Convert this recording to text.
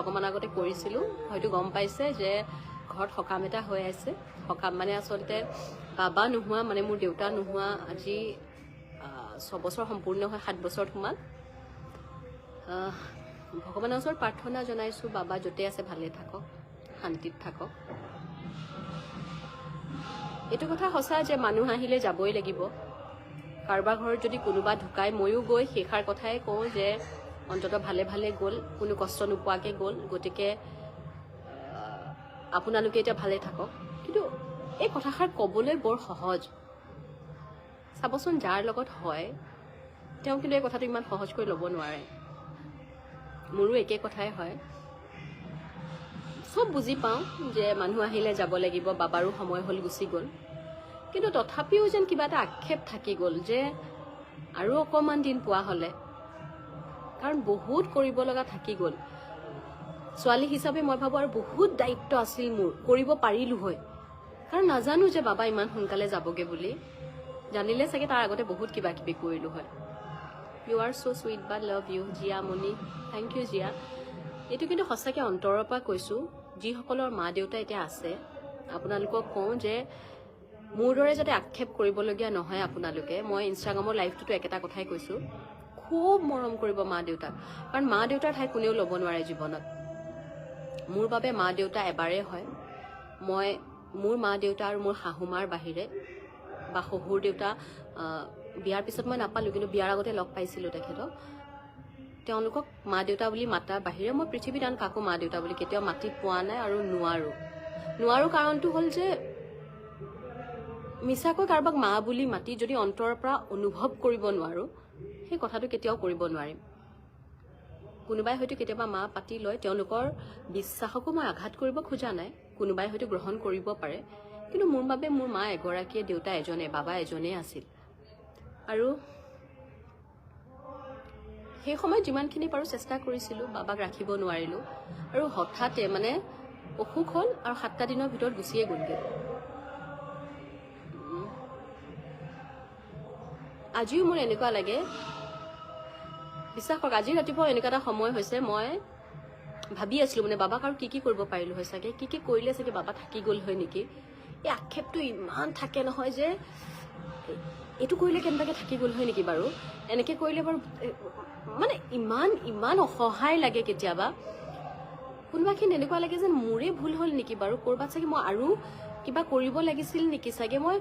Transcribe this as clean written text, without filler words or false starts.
অকমান আগতে কৰিছিলোঁ হয়তো গম পাইছে যে ঘৰত সকাম এটা হৈ আছে। সকাম মানে আচলতে বাবা নোহোৱা মানে মোৰ দেউতা নোহোৱা আজি 6 বছৰ সম্পূৰ্ণ হয়, 7 বছৰত সোমাল। ভগৱানৰ ওচৰত প্ৰাৰ্থনা জনাইছোঁ বাবা য'তে আছে ভালে থাকক, শান্তিত থাকক। এইটো কথা সঁচা যে মানুহ আহিলে যাবই লাগিব। কাৰোবাৰ ঘৰত যদি কোনোবা ঢুকাই ময়ো গৈ সেইষাৰ কথাই কওঁ যে অন্ততঃ ভালে ভালে গ'ল, কোনো কষ্ট নোপোৱাকৈ গ'ল। গতিকে আপোনালোকে এতিয়া ভালে থাকক। কিন্তু এই কথাষাৰ ক'বলৈ বৰ সহজ। চাবচোন যাৰ লগত হয় তেওঁ কিন্তু এই কথাটো ইমান সহজকৈ ল'ব নোৱাৰে। মোৰো একে কথাই হয়। চব বুজি পাওঁ যে মানুহ আহিলে যাব লাগিব, বাবাৰো সময় হ'ল গুচি গ'ল। কিন্তু তথাপিও যেন কিবা এটা আক্ষেপ থাকি গ'ল যে আৰু অকণমান দিন পোৱা হ'লে, কাৰণ বহুত কৰিব লগা থাকি গ'ল। ছোৱালী হিচাপে মই ভাবোঁ আৰু বহুত দায়িত্ব আছিল মোৰ, কৰিব পাৰিলোঁ হয়। কাৰণ নাজানো যে বাবা ইমান সোনকালে যাবগৈ বুলি। জানিলে চাগে তাৰ আগতে বহুত কিবা কিবি কৰিলোঁ হয়। ইউ আৰ ছ' চুইট বা লাভ ইউ জিয়া মণি, থেংক ইউ জিয়া। এইটো কিন্তু সঁচাকৈ অন্তৰৰ পৰা কৈছোঁ। যিসকলৰ মা দেউতা এতিয়া আছে আপোনালোকক কওঁ যে মোৰ দৰে যাতে আক্ষেপ কৰিবলগীয়া নহয় আপোনালোকে। মই ইনষ্টাগ্ৰামৰ লাইভটোতো একেটা কথাই কৈছোঁ, খুব মৰম কৰিব মা দেউতাক, কাৰণ মা দেউতাৰ ঠাই কোনেও ল'ব নোৱাৰে জীৱনত। মোৰ বাবে মা দেউতা এবাৰেই হয়। মই মোৰ মা দেউতা আৰু মোৰ শাহুমাৰ বাহিৰে বা শহুৰ দেউতা বিয়াৰ পিছত মই নাপালোঁ, কিন্তু বিয়াৰ আগতে লগ পাইছিলোঁ তেখেতক। তেওঁলোকক মা দেউতা বুলি মাতাৰ বাহিৰে মই পৃথিৱীত আন কাকো মা দেউতা বুলি কেতিয়াও মাতি পোৱা নাই আৰু নোৱাৰো কাৰণটো হ'ল যে মিছাকৈ কাৰোবাক মা বুলি মাতি যদি অন্তৰৰ পৰা অনুভৱ কৰিব নোৱাৰোঁ, সেই কথাটো কেতিয়াও কৰিব নোৱাৰিম। কোনোবাই হয়তো কেতিয়াবা মা পাতি লয়, তেওঁলোকৰ বিশ্বাসকো মই আঘাত কৰিব খোজা নাই। কোনোবাই হয়তো গ্ৰহণ কৰিব পাৰে, কিন্তু মোৰ বাবে মোৰ মা এগৰাকীয়ে, দেউতা এজনে, বাবা এজনেই আছিল। আৰু সেই সময়ত যিমানখিনি পাৰোঁ চেষ্টা কৰিছিলোঁ, বাবাক ৰাখিব নোৱাৰিলোঁ। আৰু হঠাতে মানে অসুখ হ'ল আৰু 7টা দিনৰ ভিতৰত গুচিয়ে গ'লগৈ। আজিও মোৰ এনেকুৱা লাগে, বিশ্বাস কৰক আজি ৰাতিপুৱা এনেকুৱা এটা সময় হৈছে, মই ভাবি আছিলোঁ মানে বাবাক আৰু কি কৰিব পাৰিলোঁ হয় চাগে, কি কৰিলে চাগে বাবা থাকি গ'ল হয় নেকি। এই আক্ষেপটো ইমান থাকে নহয় যে এইটো কৰিলে কেনেবাকৈ থাকি গ'ল হয় নেকি বাৰু, এনেকৈ কৰিলে বাৰু মানে ইমান অসহায় লাগে কেতিয়াবা। কোনোবাখিনি এনেকুৱা লাগে যেন মোৰে ভুল হ'ল নেকি বাৰু, ক'ৰবাত চাগে মই আৰু কিবা কৰিব লাগিছিল নেকি চাগে। মই